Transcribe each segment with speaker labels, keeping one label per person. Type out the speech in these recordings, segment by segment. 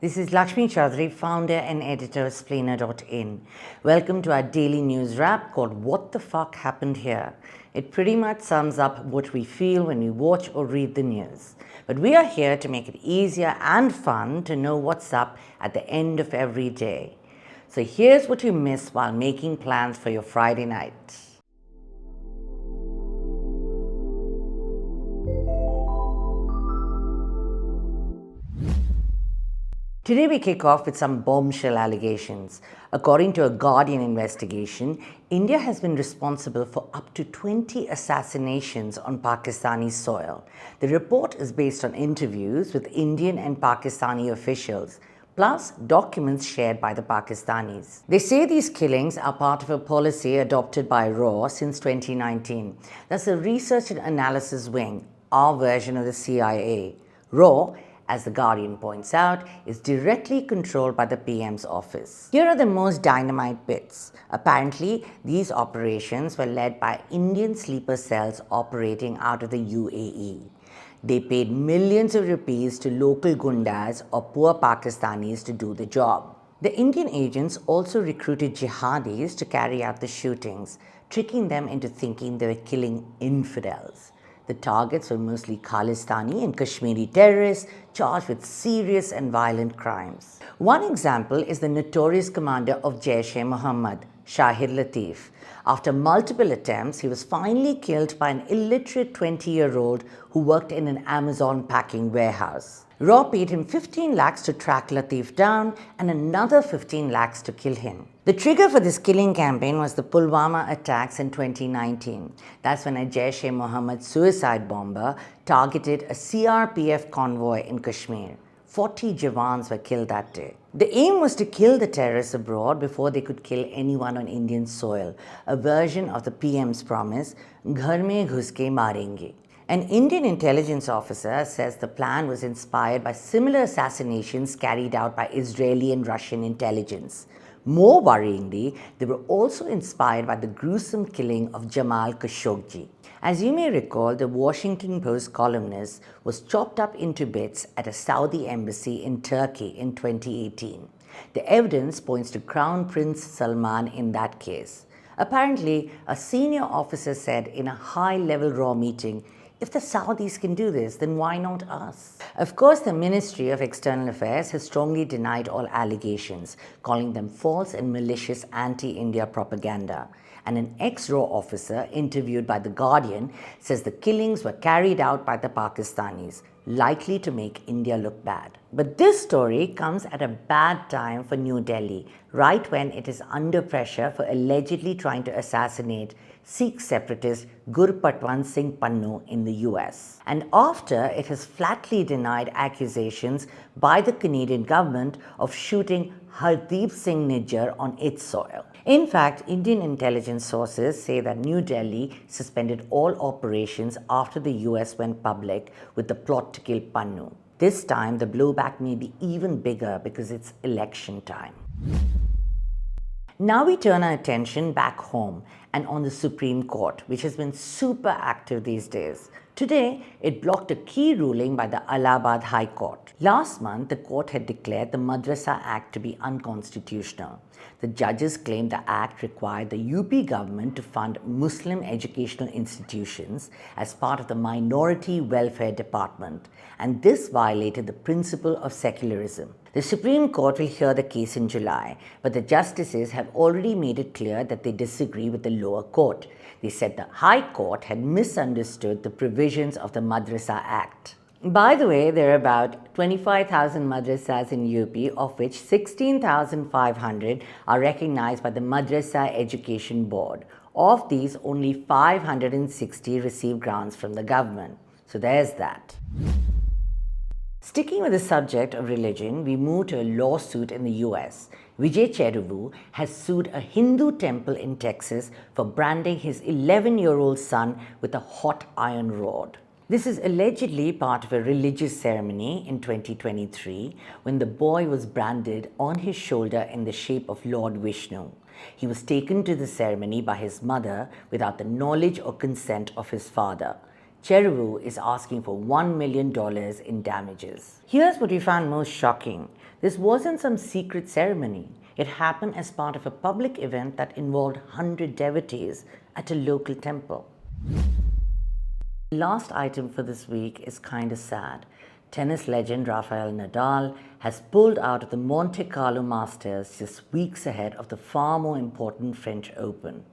Speaker 1: This is Lakshmi Chaudhary, founder and editor of Splainer.in. Welcome to our daily news wrap called What the Fuck Happened Here? It pretty much sums up what we feel when we watch or read the news. But we are here to make it easier and fun to know what's up at the end of every day. So here's what you miss while making plans for your Friday night. Today we kick off with some bombshell allegations. According to a Guardian investigation, India has been responsible for up to 20 assassinations on Pakistani soil. The report is based on interviews with Indian and Pakistani officials, plus documents shared by the Pakistanis. They say these killings are part of a policy adopted by RAW since 2019. That's the Research and Analysis Wing, our version of the CIA. RAW, as the Guardian points out, is directly controlled by the PM's office. Here are the most dynamite bits. Apparently, these operations were led by Indian sleeper cells operating out of the UAE. They paid millions of rupees to local gundas or poor Pakistanis to do the job. The Indian agents also recruited jihadis to carry out the shootings, tricking them into thinking they were killing infidels. The targets were mostly Khalistani and Kashmiri terrorists charged with serious and violent crimes. One example is the notorious commander of Jaish-e-Mohammed, Shahid Latif. After multiple attempts, he was finally killed by an illiterate 20-year-old who worked in an Amazon packing warehouse. RAW paid him 15 lakhs to track Latif down and another 15 lakhs to kill him. The trigger for this killing campaign was the Pulwama attacks in 2019. That's when a Jaish-e-Mohammed suicide bomber targeted a CRPF convoy in Kashmir. 40 Jawans were killed that day. The aim was to kill the terrorists abroad before they could kill anyone on Indian soil, a version of the PM's promise, "Ghar mein ghus ke marenge." An Indian intelligence officer says the plan was inspired by similar assassinations carried out by Israeli and Russian intelligence. More worryingly, they were also inspired by the gruesome killing of Jamal Khashoggi. As you may recall, the Washington Post columnist was chopped up into bits at a Saudi embassy in Turkey in 2018. The evidence points to Crown Prince Salman in that case. Apparently, a senior officer said in a high-level RAW meeting, "If the Saudis can do this, then why not us?" Of course, the Ministry of External Affairs has strongly denied all allegations, calling them false and malicious anti-India propaganda. And an ex-RAW officer interviewed by The Guardian says the killings were carried out by the Pakistanis, likely to make India look bad. But this story comes at a bad time for New Delhi, right when it is under pressure for allegedly trying to assassinate Sikh separatist Gurpatwant Singh Pannu in the US. And after it has flatly denied accusations by the Canadian government of shooting Hardeep Singh Nijjar on its soil. In fact, Indian intelligence sources say that New Delhi suspended all operations after the US went public with the plot to kill Pannu. This time, the blowback may be even bigger because it's election time. Now we turn our attention back home and on the Supreme Court, which has been super active these days. Today, it blocked a key ruling by the Allahabad High Court. Last month, the court had declared the Madrasa Act to be unconstitutional. The judges claimed the act required the UP government to fund Muslim educational institutions as part of the Minority Welfare Department, and this violated the principle of secularism. The Supreme Court will hear the case in July, but the justices have already made it clear that they disagree with the lower court. They said the High Court had misunderstood the provisions of the Madrasa Act. By the way, there are about 25,000 madrasas in UP, of which 16,500 are recognized by the Madrasa Education Board. Of these, only 560 receive grants from the government. So there's that. Sticking with the subject of religion, we move to a lawsuit in the US. Vijay Cheruvu has sued a Hindu temple in Texas for branding his 11-year-old son with a hot iron rod. This is allegedly part of a religious ceremony in 2023 when the boy was branded on his shoulder in the shape of Lord Vishnu. He was taken to the ceremony by his mother without the knowledge or consent of his father. Cheruvu is asking for $1 million in damages. Here's what we found most shocking. This wasn't some secret ceremony. It happened as part of a public event that involved 100 devotees at a local temple. The last item for this week is kind of sad. Tennis legend Rafael Nadal has pulled out of the Monte Carlo Masters just weeks ahead of the far more important French Open.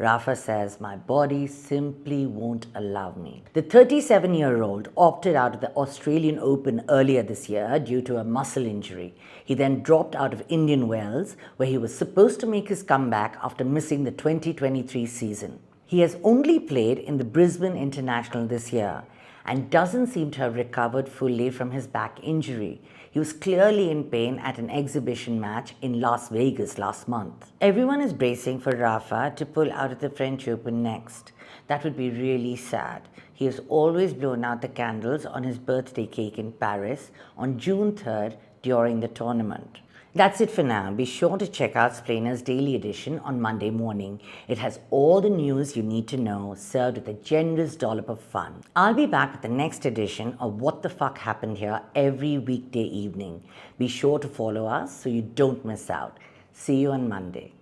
Speaker 1: Rafa says, "My body simply won't allow me." The 37-year-old opted out of the Australian Open earlier this year due to a muscle injury. He then dropped out of Indian Wells, where he was supposed to make his comeback after missing the 2023 season. He has only played in the Brisbane International this year and doesn't seem to have recovered fully from his back injury. He was clearly in pain at an exhibition match in Las Vegas last month. Everyone is bracing for Rafa to pull out of the French Open next. That would be really sad. He has always blown out the candles on his birthday cake in Paris on June 3rd during the tournament. That's it for now. Be sure to check out Splainer's daily edition on Monday morning. It has all the news you need to know, served with a generous dollop of fun. I'll be back with the next edition of What the Fuck Happened Here every weekday evening. Be sure to follow us so you don't miss out. See you on Monday.